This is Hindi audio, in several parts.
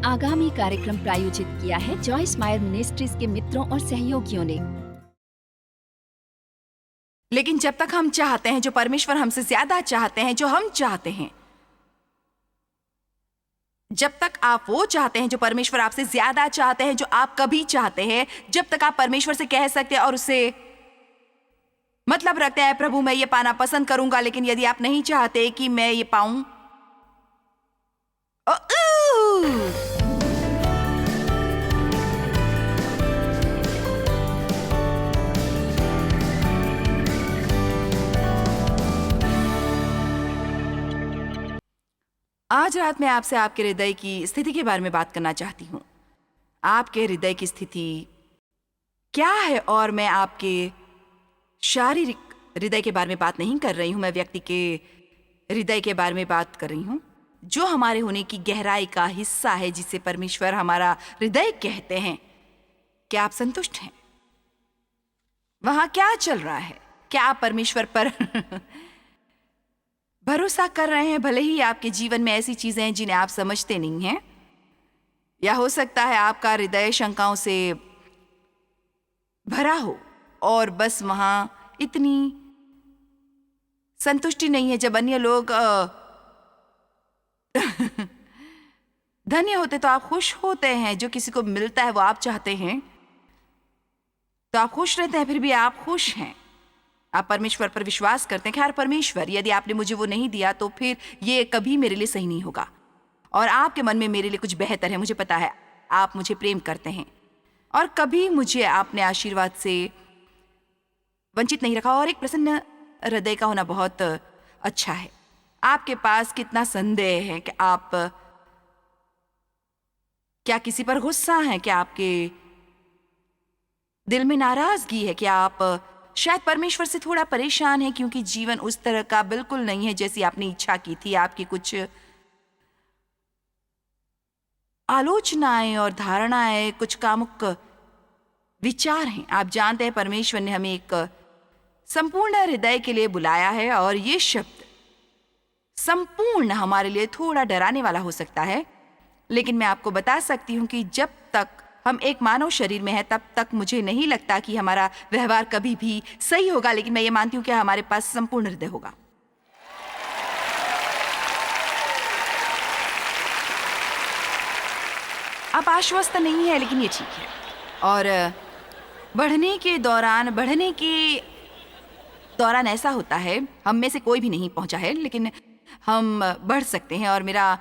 आगामी कार्यक्रम प्रायोजित किया है जॉयस मायर मिनिस्ट्रीज के मित्रों और सहयोगियों ने। लेकिन जब तक हम चाहते हैं, जो परमेश्वर हमसे ज्यादा चाहते हैं, जो हम चाहते हैं, जब तक आप वो चाहते हैं जो परमेश्वर आपसे ज्यादा चाहते हैं, जो आप कभी चाहते हैं, जब तक आप परमेश्वर से कह सकते हैं और उससे मतलब रखते हैं, प्रभु मैं ये पाना पसंद करूंगा, लेकिन यदि आप नहीं चाहते कि मैं ये पाऊं, आज रात मैं आपसे आपके हृदय की स्थिति के बारे में बात करना चाहती हूँ। आपके हृदय की स्थिति क्या है? और मैं आपके शारीरिक हृदय के बारे में बात नहीं कर रही हूँ, मैं व्यक्ति के हृदय के बारे में बात कर रही हूँ, जो हमारे होने की गहराई का हिस्सा है, जिसे परमेश्वर हमारा हृदय कहते हैं। क्या आप संतुष्ट हैं? वहां क्या चल रहा है? क्या आप परमेश्वर पर भरोसा कर रहे हैं? भले ही आपके जीवन में ऐसी चीजें हैं जिन्हें आप समझते नहीं हैं, या हो सकता है आपका हृदय शंकाओं से भरा हो और बस वहां इतनी संतुष्टि नहीं है। जब अन्य लोग धन्य होते तो आप खुश होते हैं, जो किसी को मिलता है वो आप चाहते हैं तो आप खुश रहते हैं, फिर भी आप खुश हैं। आप परमेश्वर पर विश्वास करते हैं कि यार परमेश्वर, यदि आपने मुझे वो नहीं दिया तो फिर ये कभी मेरे लिए सही नहीं होगा, और आपके मन में मेरे लिए कुछ बेहतर है। मुझे पता है आप मुझे प्रेम करते हैं और कभी मुझे आपने आशीर्वाद से वंचित नहीं रखा, और एक प्रसन्न हृदय का होना बहुत अच्छा है। आपके पास कितना संदेह है कि आप क्या किसी पर गुस्सा हैं, क्या आपके दिल में नाराजगी है, क्या आप शायद परमेश्वर से थोड़ा परेशान हैं क्योंकि जीवन उस तरह का बिल्कुल नहीं है जैसी आपने इच्छा की थी। आपकी कुछ आलोचनाएं और धारणाएं, कुछ कामुक विचार हैं। आप जानते हैं परमेश्वर ने हमें एक संपूर्ण हृदय के लिए बुलाया है, और ये शब्द संपूर्ण हमारे लिए थोड़ा डराने वाला हो सकता है, लेकिन मैं आपको बता सकती हूं कि जब तक हम एक मानव शरीर में हैं तब तक मुझे नहीं लगता कि हमारा व्यवहार कभी भी सही होगा, लेकिन मैं ये मानती हूं कि हमारे पास संपूर्ण हृदय होगा। आप आश्वस्त नहीं है, लेकिन ये ठीक है। और बढ़ने के दौरान ऐसा होता है, हम में से कोई भी नहीं पहुंचा है, लेकिन हम बढ़ सकते हैं। और मेरा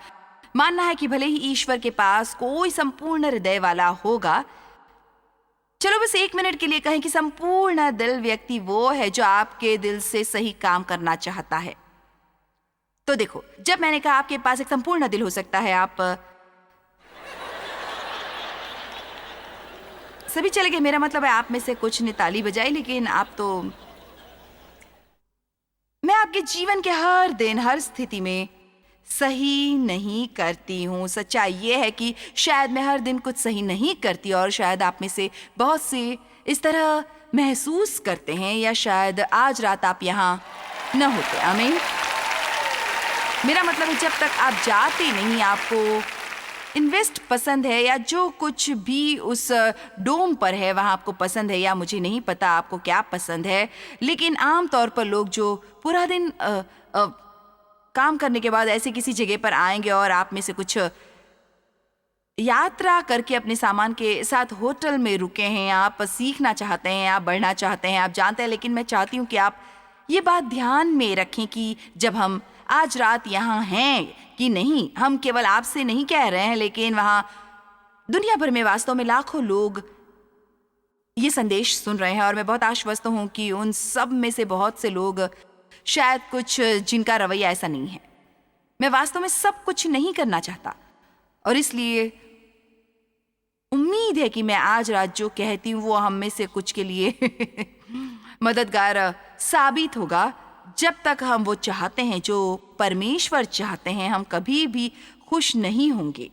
मानना है कि भले ही ईश्वर के पास कोई संपूर्ण हृदय वाला होगा, चलो बस एक मिनट के लिए कहें कि संपूर्ण दिल व्यक्ति वो है जो आपके दिल से सही काम करना चाहता है। तो देखो, जब मैंने कहा आपके पास एक संपूर्ण दिल हो सकता है, आप सभी चले गए, मेरा मतलब है आप में से कुछ ने ताली बजाई, लेकिन आप तो, मैं आपके जीवन के हर दिन हर स्थिति में सही नहीं करती हूँ। सच्चाई ये है कि शायद मैं हर दिन कुछ सही नहीं करती, और शायद आप में से बहुत से इस तरह महसूस करते हैं, या शायद आज रात आप यहाँ न होते। आमीन। मेरा मतलब है जब तक आप जाते नहीं, आपको इन्वेस्ट पसंद है, या जो कुछ भी उस डोम पर है वहाँ आपको पसंद है, या मुझे नहीं पता आपको क्या पसंद है, लेकिन आमतौर पर लोग जो पूरा दिन काम करने के बाद ऐसे किसी जगह पर आएंगे और आप में से कुछ यात्रा करके अपने सामान के साथ होटल में रुके हैं, आप सीखना चाहते हैं, आप बढ़ना चाहते हैं, आप जानते हैं, लेकिन मैं चाहती हूँ कि आप ये बात ध्यान में रखें कि जब हम आज रात यहाँ हैं कि नहीं, हम केवल आपसे नहीं कह रहे हैं, लेकिन वहाँ दुनिया भर में वास्तव में लाखों लोग ये संदेश सुन रहे हैं, और मैं बहुत आश्वस्त हूँ कि उन सब में से बहुत से लोग, शायद कुछ जिनका रवैया ऐसा नहीं है। मैं वास्तव में सब कुछ नहीं करना चाहता, और इसलिए उम्मीद है कि मैं आज रात जो कहती हूँ वो हम में से कुछ के लिए मददगार साबित होगा। जब तक हम वो चाहते हैं जो परमेश्वर चाहते हैं, हम कभी भी खुश नहीं होंगे।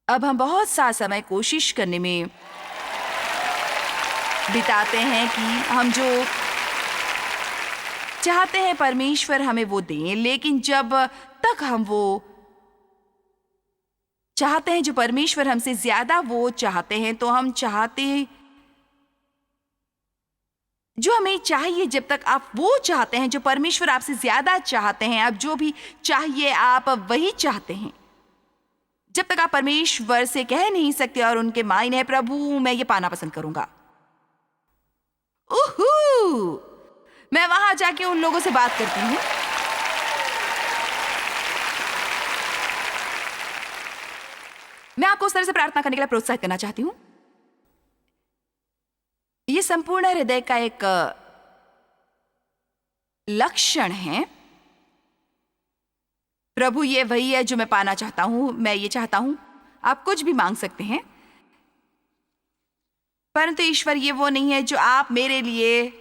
अब हम बहुत सा समय कोशिश करने में बिताते हैं कि हम जो चाहते हैं परमेश्वर हमें वो दें, लेकिन जब तक हम वो चाहते हैं जो परमेश्वर हमसे ज्यादा वो चाहते हैं, तो हम चाहते हैं जो हमें चाहिए। जब तक आप वो चाहते हैं जो परमेश्वर आपसे ज्यादा चाहते हैं, आप जो भी चाहिए आप वही चाहते हैं। जब तक आप परमेश्वर से कह नहीं सकते और उनके मायने है, प्रभु मैं ये पाना पसंद करूंगा, उहू, मैं वहां जाके उन लोगों से बात करती हूं। मैं आपको उस तरह से प्रार्थना करने के लिए प्रोत्साहित करना चाहती हूं। यह संपूर्ण हृदय का एक लक्षण है। प्रभु ये वही है जो मैं पाना चाहता हूं, मैं ये चाहता हूं। आप कुछ भी मांग सकते हैं, परंतु ईश्वर ये वो नहीं है जो आप मेरे लिए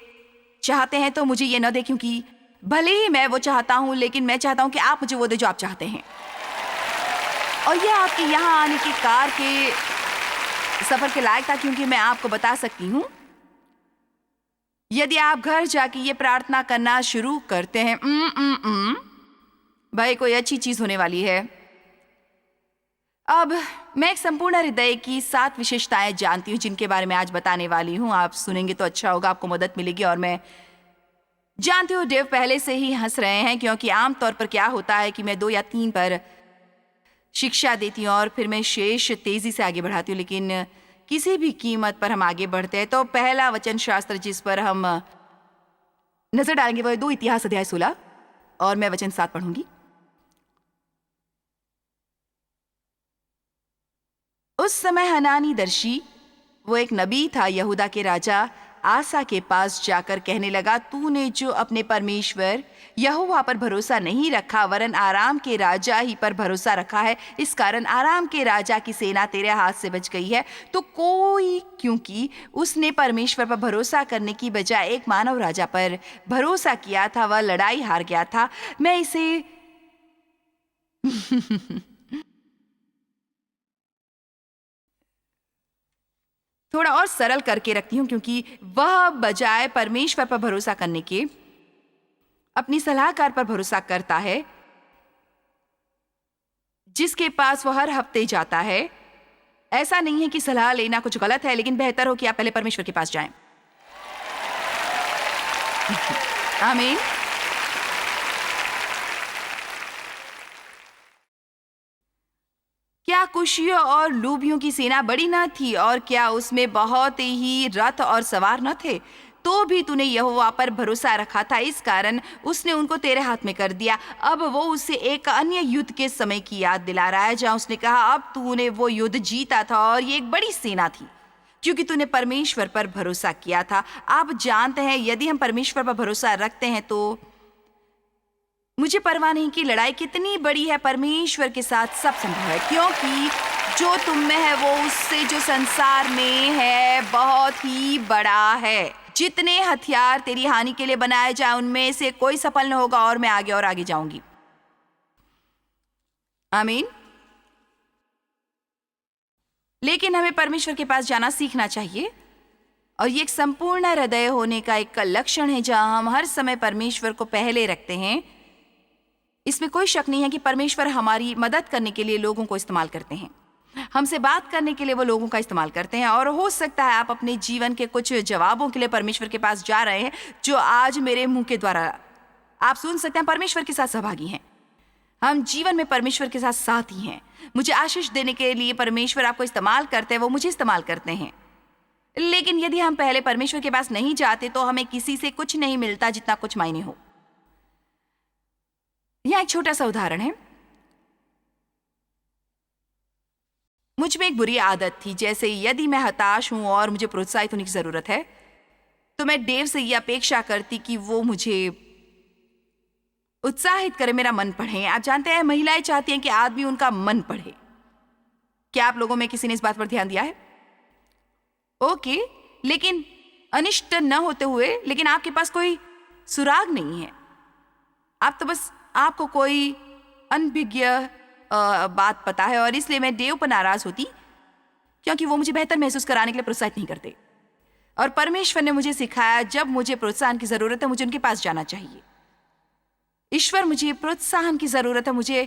चाहते हैं तो मुझे ये न दे, क्योंकि भले ही मैं वो चाहता हूं, लेकिन मैं चाहता हूं कि आप मुझे वो दे जो आप चाहते हैं। और यह आपके यहाँ आने की कार के सफर के लायक था, क्योंकि मैं आपको बता सकती हूं, यदि आप घर जाके ये प्रार्थना करना शुरू करते हैं, भाई कोई अच्छी चीज होने वाली है। अब मैं एक संपूर्ण हृदय की 7 विशेषताएं जानती हूं जिनके बारे में आज बताने वाली हूं। आप सुनेंगे तो अच्छा होगा, आपको मदद मिलेगी। और मैं जानती हूँ डेव पहले से ही हंस रहे हैं, क्योंकि आमतौर पर क्या होता है कि मैं 2 या 3 पर शिक्षा देती हूँ और फिर मैं शेष तेजी से आगे बढ़ाती हूँ, लेकिन किसी भी कीमत पर हम आगे बढ़ते हैं। तो पहला वचन शास्त्र जिस पर हम नजर डालेंगे वह 2 इतिहास अध्याय 16 और मैं वचन 7 पढ़ूंगी। उस समय हनानी दर्शी, वो एक नबी था, यहूदा के राजा आसा के पास जाकर कहने लगा, तूने जो अपने परमेश्वर यहोवा पर भरोसा नहीं रखा वरन आराम के राजा ही पर भरोसा रखा है, इस कारण आराम के राजा की सेना तेरे हाथ से बच गई है। तो कोई, क्योंकि उसने परमेश्वर पर भरोसा करने की बजाय एक मानव राजा पर भरोसा किया था, वह लड़ाई हार गया था। मैं इसे थोड़ा और सरल करके रखती हूं, क्योंकि वह बजाय परमेश्वर पर भरोसा करने के अपनी सलाहकार पर भरोसा करता है, जिसके पास वह हर हफ्ते जाता है। ऐसा नहीं है कि सलाह लेना कुछ गलत है, लेकिन बेहतर हो कि आप पहले परमेश्वर के पास जाएं। आमीन। क्या कुशियों और लूबियों की सेना बड़ी न थी, और क्या उसमें बहुत ही रथ और सवार न थे? तो भी तूने यहोवा पर भरोसा रखा था, इस कारण उसने उनको तेरे हाथ में कर दिया। अब वो उसे एक अन्य युद्ध के समय की याद दिला रहा है, जहां उसने कहा, अब तूने वो युद्ध जीता था और ये एक बड़ी सेना थी, क्योंकि तूने परमेश्वर पर भरोसा किया था। आप जानते हैं, यदि हम परमेश्वर पर भरोसा रखते हैं तो मुझे परवाह नहीं कि लड़ाई कितनी बड़ी है, परमेश्वर के साथ सब संभव है, क्योंकि जो तुम में है वो उससे जो संसार में है बहुत ही बड़ा है। जितने हथियार तेरी हानि के लिए बनाए जाए उनमें से कोई सफल न होगा, और मैं आगे और आगे जाऊंगी। आमीन। लेकिन हमें परमेश्वर के पास जाना सीखना चाहिए, और ये एक संपूर्ण हृदय होने का एक लक्षण है, जहां हम हर समय परमेश्वर को पहले रखते हैं। इसमें कोई शक नहीं है कि परमेश्वर हमारी मदद करने के लिए लोगों को इस्तेमाल करते हैं, हमसे बात करने के लिए वो लोगों का इस्तेमाल करते हैं। और हो सकता है आप अपने जीवन के कुछ जवाबों के लिए परमेश्वर के पास जा रहे हैं, जो आज मेरे मुंह के द्वारा आप सुन सकते हैं, परमेश्वर के साथ सहभागी हैं। हम जीवन में परमेश्वर के साथ साथी हैं। मुझे आशीष देने के लिए परमेश्वर आपको इस्तेमाल करते हैं, वो मुझे इस्तेमाल करते हैं। लेकिन यदि हम पहले परमेश्वर के पास नहीं जाते तो हमें किसी से कुछ नहीं मिलता जितना कुछ मायने हो। यहां एक छोटा सा उदाहरण है। मुझ में एक बुरी आदत थी, जैसे यदि मैं हताश हूं और मुझे प्रोत्साहित होने की जरूरत है, तो मैं डेव से यह अपेक्षा करती कि वो मुझे उत्साहित करे, मेरा मन पढ़े। आप जानते हैं, महिलाएं चाहती हैं कि आदमी उनका मन पढ़े। क्या आप लोगों में किसी ने इस बात पर ध्यान दिया है? ओके, लेकिन अनिष्ट न होते हुए, लेकिन आपके पास कोई सुराग नहीं है। आप तो बस, आपको कोई अनभिज्ञ बात पता है, और इसलिए मैं डेव पर नाराज होती, क्योंकि वो मुझे बेहतर महसूस कराने के लिए प्रोत्साहित नहीं करते। और परमेश्वर ने मुझे सिखाया, जब मुझे प्रोत्साहन की जरूरत है मुझे उनके पास जाना चाहिए। ईश्वर, मुझे प्रोत्साहन की जरूरत है, मुझे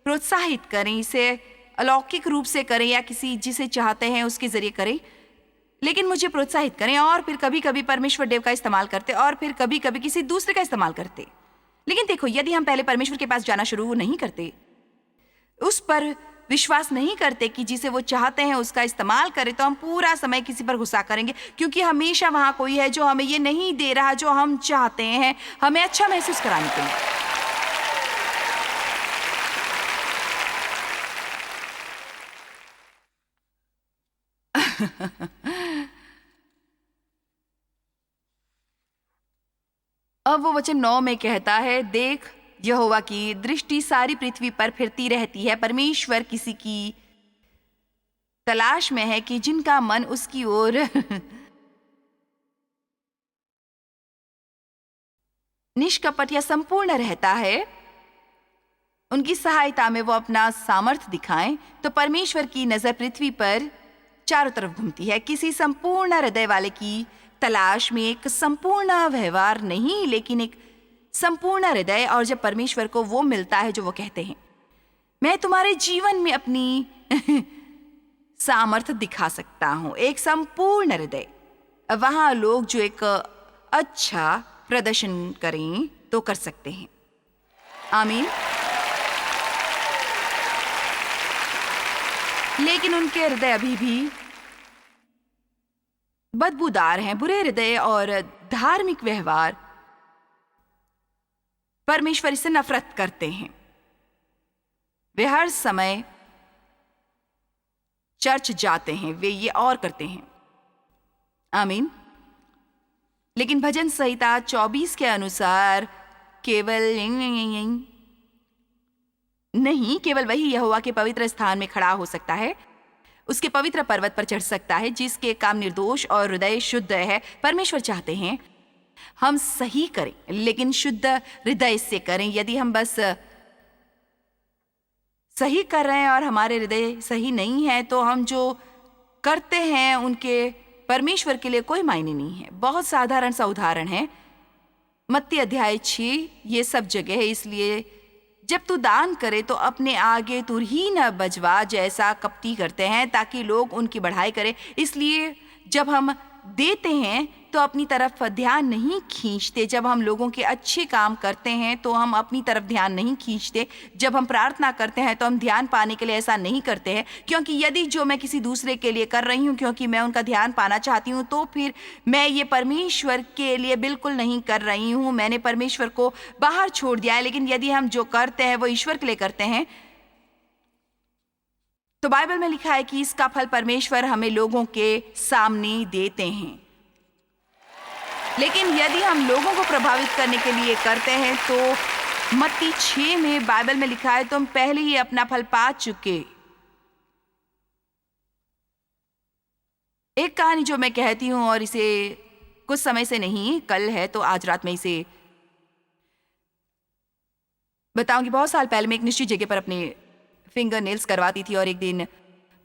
प्रोत्साहित करें, इसे अलौकिक रूप से करें या किसी जिसे चाहते हैं उसके जरिए करें, लेकिन मुझे प्रोत्साहित करें। और फिर कभी कभी परमेश्वर देव का इस्तेमाल करते और फिर कभी कभी किसी दूसरे का इस्तेमाल करते। लेकिन देखो, यदि हम पहले परमेश्वर के पास जाना शुरू नहीं करते, उस पर विश्वास नहीं करते कि जिसे वो चाहते हैं उसका इस्तेमाल करें, तो हम पूरा समय किसी पर गुस्सा करेंगे, क्योंकि हमेशा वहां कोई है जो हमें ये नहीं दे रहा जो हम चाहते हैं, हमें अच्छा महसूस कराने के लिए। अब वो वचन 9 में कहता है, देख यहोवा की दृष्टि सारी पृथ्वी पर फिरती रहती है। परमेश्वर किसी की तलाश में है कि जिनका मन उसकी ओर निष्कपट या संपूर्ण रहता है, उनकी सहायता में वो अपना सामर्थ्य दिखाएं। तो परमेश्वर की नजर पृथ्वी पर चारों तरफ घूमती है, किसी संपूर्ण हृदय वाले की तलाश में। एक संपूर्ण व्यवहार नहीं, लेकिन एक संपूर्ण हृदय। और जब परमेश्वर को वो मिलता है जो वो कहते हैं, मैं तुम्हारे जीवन में अपनी सामर्थ्य दिखा सकता हूं, एक संपूर्ण हृदय, वहां लोग जो एक अच्छा प्रदर्शन करें तो कर सकते हैं। आमीन। लेकिन उनके हृदय अभी भी बदबूदार हैं, बुरे हृदय और धार्मिक व्यवहार परमेश्वर से नफरत करते हैं। वे हर समय चर्च जाते हैं, वे ये और करते हैं। आमीन। लेकिन भजन संहिता 24 के अनुसार केवल वही यहोवा के पवित्र स्थान में खड़ा हो सकता है, उसके पवित्र पर्वत पर चढ़ सकता है, जिसके काम निर्दोष और हृदय शुद्ध है। परमेश्वर चाहते हैं हम सही करें, लेकिन शुद्ध हृदय से करें। यदि हम बस सही कर रहे हैं और हमारे हृदय सही नहीं है, तो हम जो करते हैं उनके परमेश्वर के लिए कोई मायने नहीं है। बहुत साधारण सा उदाहरण है, मत्ती अध्याय 6, ये सब जगह है। इसलिए जब तू दान करे तो अपने आगे तुर ही न बजवा, जैसा कपटी करते हैं, ताकि लोग उनकी बढ़ाई करें। इसलिए जब हम देते हैं तो अपनी तरफ ध्यान नहीं खींचते। जब हम लोगों के अच्छे काम करते हैं तो हम अपनी तरफ ध्यान नहीं खींचते। जब हम प्रार्थना करते हैं तो हम ध्यान पाने के लिए ऐसा नहीं करते हैं, क्योंकि यदि जो मैं किसी दूसरे के लिए कर रही हूँ क्योंकि मैं उनका ध्यान पाना चाहती हूँ, तो फिर मैं ये परमेश्वर के लिए बिल्कुल नहीं कर रही हूँ। मैंने परमेश्वर को बाहर छोड़ दिया है। लेकिन यदि हम जो करते हैं वो ईश्वर के लिए करते हैं, तो बाइबल में लिखा है कि इसका फल परमेश्वर हमें लोगों के सामने देते हैं। लेकिन यदि हम लोगों को प्रभावित करने के लिए करते हैं, तो मत्ती 6 में बाइबल में लिखा है, तुम पहले ही अपना फल पा चुके। एक कहानी जो मैं कहती हूं, और इसे कुछ समय से नहीं, कल है तो आज रात में इसे बताऊंगी। बहुत साल पहले मैं एक निश्चित जगह पर अपने फिंगर नेल्स करवाती थी, और एक दिन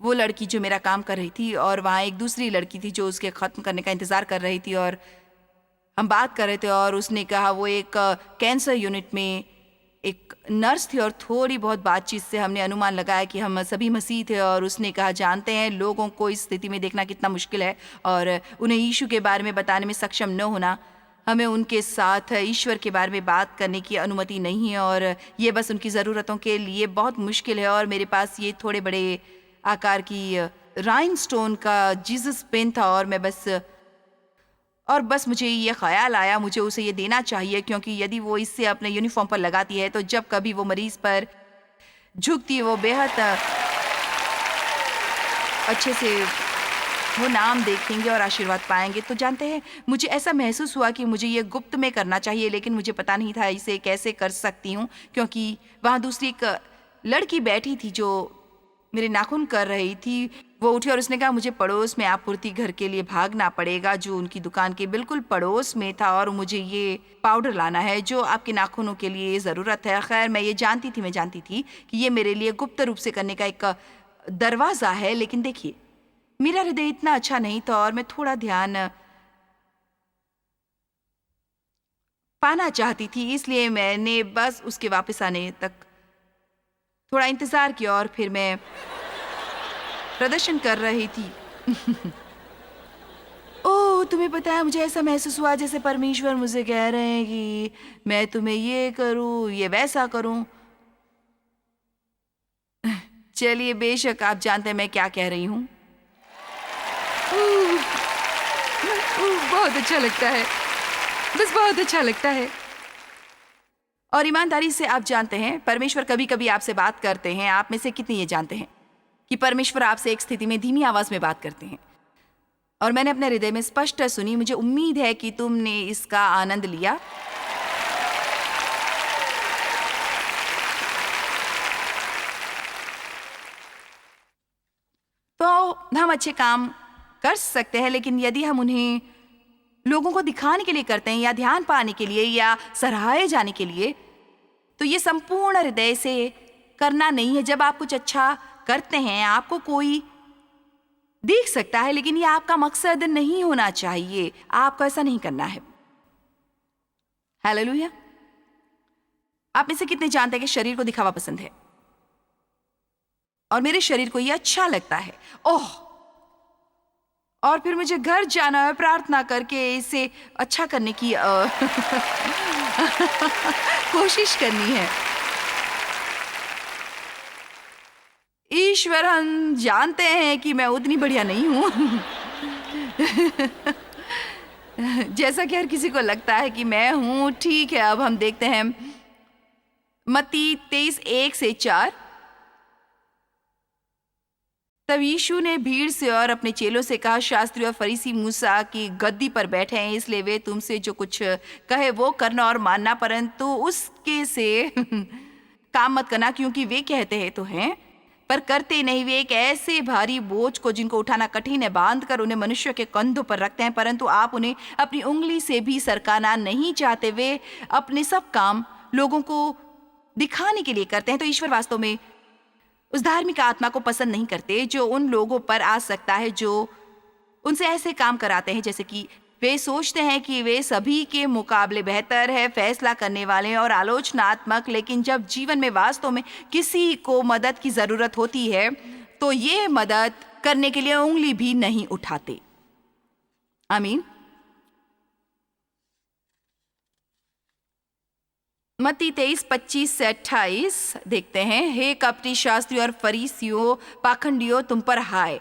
वो लड़की जो मेरा काम कर रही थी, और वहाँ एक दूसरी लड़की थी जो उसके ख़त्म करने का इंतज़ार कर रही थी, और हम बात कर रहे थे। और उसने कहा, वो एक कैंसर यूनिट में एक नर्स थी, और थोड़ी बहुत बातचीत से हमने अनुमान लगाया कि हम सभी मसीह थे। और उसने कहा, जानते हैं लोगों को इस स्थिति में देखना कितना मुश्किल है, और उन्हें यीशु के बारे में बताने में सक्षम न होना, हमें उनके साथ ईश्वर के बारे में बात करने की अनुमति नहीं है, और ये बस उनकी ज़रूरतों के लिए बहुत मुश्किल है। और मेरे पास ये थोड़े बड़े आकार की राइनस्टोन का जीसस पेन था, और बस मुझे ये ख्याल आया मुझे उसे ये देना चाहिए, क्योंकि यदि वो इससे अपने यूनिफॉर्म पर लगाती है तो जब कभी वो मरीज पर झुकती है, वो बेहद अच्छे से वो नाम देखेंगे और आशीर्वाद पाएंगे। तो जानते हैं, मुझे ऐसा महसूस हुआ कि मुझे ये गुप्त में करना चाहिए, लेकिन मुझे पता नहीं था इसे कैसे कर सकती हूँ, क्योंकि वहाँ दूसरी एक लड़की बैठी थी जो मेरे नाखून कर रही थी। वो उठी और उसने कहा, मुझे पड़ोस में आपूर्ति घर के लिए भागना पड़ेगा, जो उनकी दुकान के बिल्कुल पड़ोस में था, और मुझे ये पाउडर लाना है जो आपके नाखूनों के लिए ज़रूरत है। खैर, मैं जानती थी कि ये मेरे लिए गुप्त रूप से करने का एक दरवाज़ा है। लेकिन देखिए, मेरा हृदय इतना अच्छा नहीं था, और मैं थोड़ा ध्यान पाना चाहती थी। इसलिए मैंने बस उसके वापस आने तक थोड़ा इंतज़ार किया, और फिर मैं प्रदर्शन कर रही थी। ओह, तुम्हें पता है, मुझे ऐसा महसूस हुआ जैसे परमेश्वर मुझे कह रहे हैं कि मैं तुम्हें ये करूं, ये वैसा करूं। चलिए, बेशक आप जानते हैं मैं क्या कह रही हूं। बहुत अच्छा लगता है, बस बहुत अच्छा लगता है। और ईमानदारी से आप जानते हैं, परमेश्वर कभी कभी आपसे बात करते हैं। आप में से कितने ये जानते हैं कि परमेश्वर आपसे एक स्थिति में धीमी आवाज में बात करते हैं? और मैंने अपने हृदय में स्पष्ट सुनी। मुझे उम्मीद है कि तुमने इसका आनंद लिया। तो हम अच्छे काम कर सकते हैं, लेकिन यदि हम उन्हें लोगों को दिखाने के लिए करते हैं या ध्यान पाने के लिए या सराहे जाने के लिए, तो ये संपूर्ण हृदय से करना नहीं है। जब आप कुछ अच्छा करते हैं, आपको कोई देख सकता है, लेकिन ये आपका मकसद नहीं होना चाहिए। आपको ऐसा नहीं करना है। हालेलुया। आप में से कितने जानते हैं कि शरीर को दिखावा पसंद है? और मेरे शरीर को ये अच्छा लगता है। ओह, और फिर मुझे घर जाना है प्रार्थना करके इसे अच्छा करने की कोशिश करनी है। ईश्वर, हम जानते हैं कि मैं उतनी बढ़िया नहीं हूं जैसा कि हर किसी को लगता है कि मैं हूं। ठीक है, अब हम देखते हैं मत्ती 23:1-4। तब यीशु ने भीड़ से और अपने चेलों से कहा, शास्त्री और फरीसी मूसा की गद्दी पर बैठे हैं, इसलिए वे तुमसे जो कुछ कहे वो करना और मानना, परंतु उसके से काम मत करना, क्योंकि वे कहते हैं तो हैं पर करते नहीं। वे एक ऐसे भारी बोझ को जिनको उठाना कठिन है बांध कर उन्हें मनुष्य के कंधों पर रखते हैं, परंतु आप उन्हें अपनी उंगली से भी सरकाना नहीं चाहते। वे अपने सब काम लोगों को दिखाने के लिए करते हैं। तो ईश्वर वास्तव में उस धार्मिक आत्मा को पसंद नहीं करते जो उन लोगों पर आ सकता है जो उनसे ऐसे काम कराते हैं जैसे कि वे सोचते हैं कि वे सभी के मुकाबले बेहतर है, फैसला करने वाले और आलोचनात्मक। लेकिन जब जीवन में वास्तव में किसी को मदद की जरूरत होती है तो ये मदद करने के लिए उंगली भी नहीं उठाते। आमीन। मत्ती 23:25-28 देखते हैं। हे कपटी शास्त्री और फरीसियों, पाखंडियों, तुम पर हाय।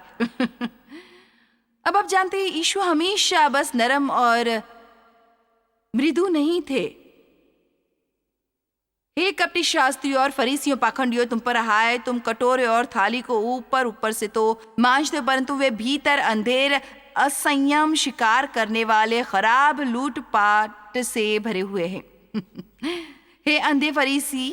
अब आप जानते हैं यीशु हमेशा बस नरम और मृदु नहीं थे। हे कपटी शास्त्री और फरीसियों, पाखंडियों, तुम पर हाय। तुम कटोरे और थाली को ऊपर ऊपर से तो मांजते हो, परंतु वे भीतर अंधेर, असंयम, शिकार करने वाले, खराब, लूटपाट से भरे हुए हैं। हे अंधे फरीसी,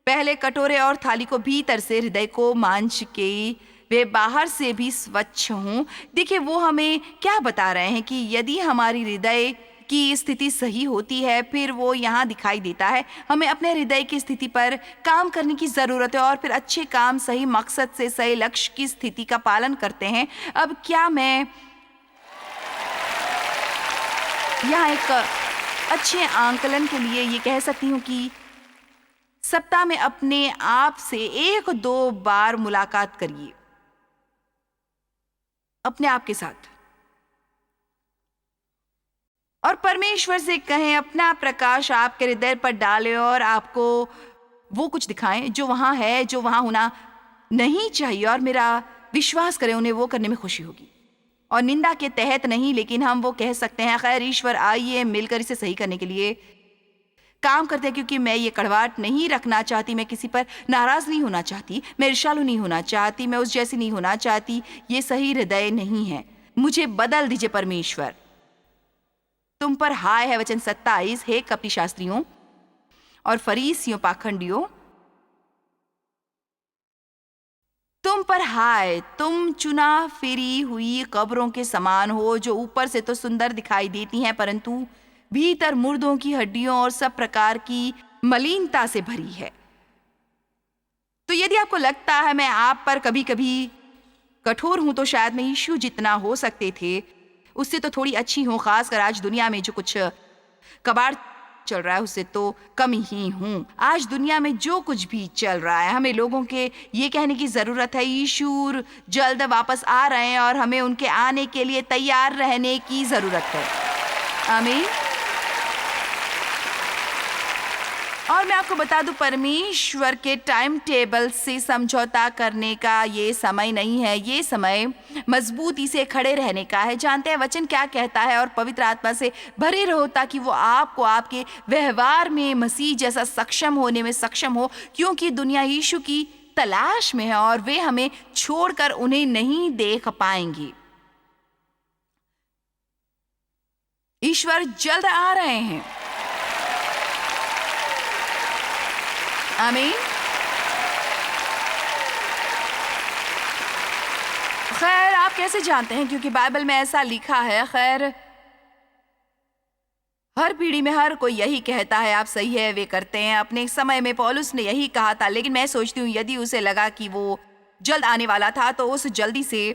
पहले कटोरे और थाली को भीतर से, हृदय को मांझ के वे बाहर से भी स्वच्छ हों। देखिए, वो हमें क्या बता रहे हैं कि यदि हमारी हृदय की स्थिति सही होती है, फिर वो यहाँ दिखाई देता है। हमें अपने हृदय की स्थिति पर काम करने की जरूरत है और फिर अच्छे काम सही मकसद से सही लक्ष्य की स्थिति का पालन करते हैं। अब क्या मैं यहाँ एक अच्छे आंकलन के लिए ये कह सकती हूँ कि सप्ताह में अपने आप से 1-2 बार मुलाकात करिए अपने आप के साथ और परमेश्वर से कहें अपना प्रकाश आपके हृदय पर डालें और आपको वो कुछ दिखाएं जो वहां है, जो वहां होना नहीं चाहिए। और मेरा विश्वास करें, उन्हें वो करने में खुशी होगी। और निंदा के तहत नहीं, लेकिन हम वो कह सकते हैं, खैर ईश्वर, आइए मिलकर इसे सही करने के लिए काम करते हैं, क्योंकि मैं ये कड़वाहट नहीं रखना चाहती, मैं किसी पर नाराज नहीं होना चाहती, मैं ईर्ष्यालु नहीं होना चाहती, मैं उस जैसी नहीं होना चाहती। ये सही हृदय नहीं है। मुझे बदल दीजिए परमेश्वर। तुम पर हाय है, वचन 27। हे कपटी शास्त्रियों और फरीसियों, पाखंडियों, तुम पर हाय। तुम चुना फिरी हुई कब्रों के समान हो, जो ऊपर से तो सुंदर दिखाई देती हैं, परंतु भीतर मुर्दों की हड्डियों और सब प्रकार की मलिनता से भरी है। तो यदि आपको लगता है मैं आप पर कभी कभी कठोर हूं, तो शायद मैं यीशु जितना हो सकते थे उससे तो थोड़ी अच्छी हूं, खासकर आज दुनिया में जो कुछ कबाड़ चल रहा है उससे तो कम ही हूँ। आज दुनिया में जो कुछ भी चल रहा है, हमें लोगों के ये कहने की ज़रूरत है यीशु जल्द वापस आ रहे हैं और हमें उनके आने के लिए तैयार रहने की ज़रूरत है। आमीन। और मैं आपको बता दूं, परमेश्वर के टाइम टेबल से समझौता करने का ये समय नहीं है। ये समय मजबूती से खड़े रहने का है। जानते हैं वचन क्या कहता है? और पवित्र आत्मा से भरे रहो ताकि वो आपको आपके व्यवहार में मसीह जैसा सक्षम होने में सक्षम हो, क्योंकि दुनिया यीशु की तलाश में है और वे हमें छोड़कर उन्हें नहीं देख पाएंगे। ईश्वर जल्द आ रहे हैं। आमीन। खैर, आप कैसे जानते हैं? क्योंकि बाइबल में ऐसा लिखा है। खैर, हर पीढ़ी में हर कोई यही कहता है, आप सही है, वे करते हैं। अपने समय में पौलुस ने यही कहा था, लेकिन मैं सोचती हूँ यदि उसे लगा कि वो जल्द आने वाला था तो उस जल्दी से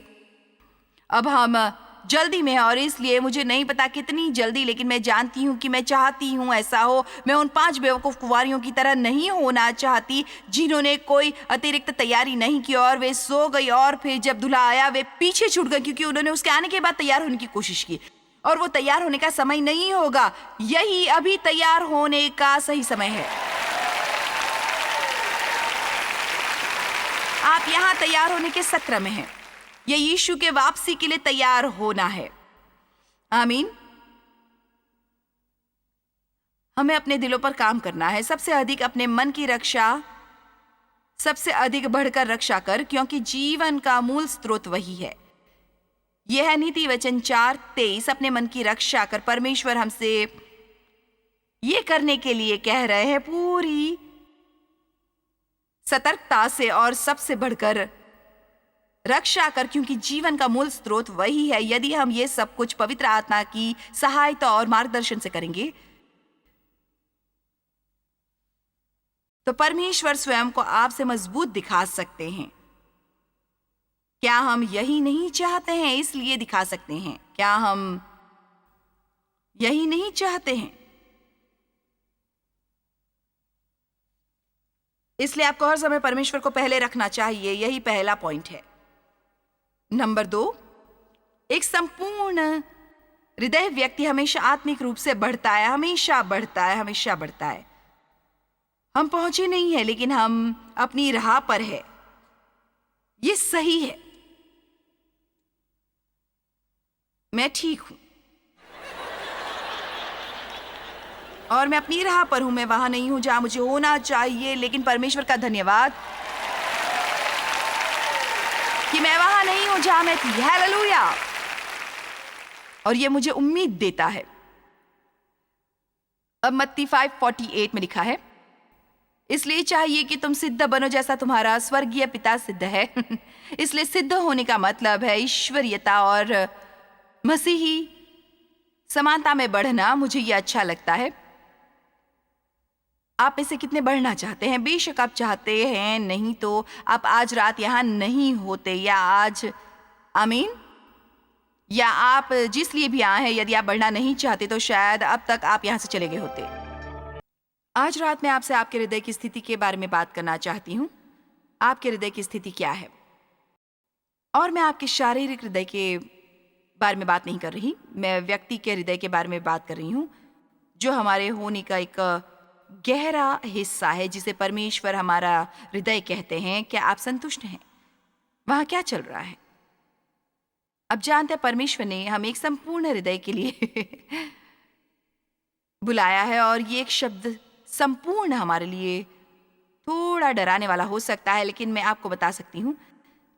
अब हम जल्दी में है, और इसलिए मुझे नहीं पता कितनी जल्दी, लेकिन मैं जानती हूँ कि मैं चाहती हूँ ऐसा हो। मैं उन 5 बेवकूफ़ कुंवारियों की तरह नहीं होना चाहती जिन्होंने कोई अतिरिक्त तैयारी नहीं की और वे सो गई और फिर जब दूल्हा आया वे पीछे छूट गए, क्योंकि उन्होंने उसके आने के बाद तैयार होने की कोशिश की। और वो तैयार होने का समय नहीं होगा, यही अभी तैयार होने का सही समय है। आप यहाँ तैयार होने के सत्र में हैं। ये यीशु के वापसी के लिए तैयार होना है। आमीन। हमें अपने दिलों पर काम करना है। सबसे अधिक अपने मन की रक्षा सबसे अधिक बढ़कर रक्षा कर, क्योंकि जीवन का मूल स्रोत वही है। यह है नीति वचन 4:23। अपने मन की रक्षा कर। परमेश्वर हमसे ये करने के लिए कह रहे हैं पूरी सतर्कता से और सबसे बढ़कर रक्षा कर, क्योंकि जीवन का मूल स्रोत वही है। यदि हम ये सब कुछ पवित्र आत्मा की सहायता और मार्गदर्शन से करेंगे तो परमेश्वर स्वयं को आपसे मजबूत दिखा सकते हैं। क्या हम यही नहीं चाहते हैं? इसलिए दिखा सकते हैं। क्या हम यही नहीं चाहते हैं? इसलिए आपको हर समय परमेश्वर को पहले रखना चाहिए। यही पहला पॉइंट है। नंबर 2, एक संपूर्ण हृदय व्यक्ति हमेशा आत्मिक रूप से बढ़ता है, हमेशा बढ़ता है, हमेशा बढ़ता है। हम पहुंचे नहीं है, लेकिन हम अपनी राह पर है। ये सही है। मैं ठीक हूं और मैं अपनी राह पर हूं। मैं वहां नहीं हूं जहां मुझे होना चाहिए, लेकिन परमेश्वर का धन्यवाद कि मैं वहां नहीं हूं जहां मैं थी। हालेलुया। और ये मुझे उम्मीद देता है। अब मत्ती 5:48 में लिखा है, इसलिए चाहिए कि तुम सिद्ध बनो जैसा तुम्हारा स्वर्गीय पिता सिद्ध है। इसलिए सिद्ध होने का मतलब है ईश्वरीयता और मसीही समानता में बढ़ना। मुझे ये अच्छा लगता है। आप में से कितने बढ़ना चाहते हैं? बेशक आप चाहते हैं, नहीं तो आप आज रात यहाँ नहीं होते, या आज आमीन, या आप जिस लिए भी आए हैं, यदि आप बढ़ना नहीं चाहते तो शायद अब तक आप यहाँ से चले गए होते। आज रात मैं आपसे आपके हृदय की स्थिति के बारे में बात करना चाहती हूँ। आपके हृदय की स्थिति क्या है? और मैं आपके शारीरिक हृदय के बारे में बात नहीं कर रही, मैं व्यक्ति के हृदय के बारे में बात कर रही हूँ, जो हमारे होने का एक गहरा हिस्सा है, जिसे परमेश्वर हमारा हृदय कहते हैं। क्या आप संतुष्ट हैं? वहां क्या चल रहा है? अब जानते हैं परमेश्वर ने हमें एक संपूर्ण हृदय के लिए बुलाया है, और ये एक शब्द संपूर्ण हमारे लिए थोड़ा डराने वाला हो सकता है, लेकिन मैं आपको बता सकती हूँ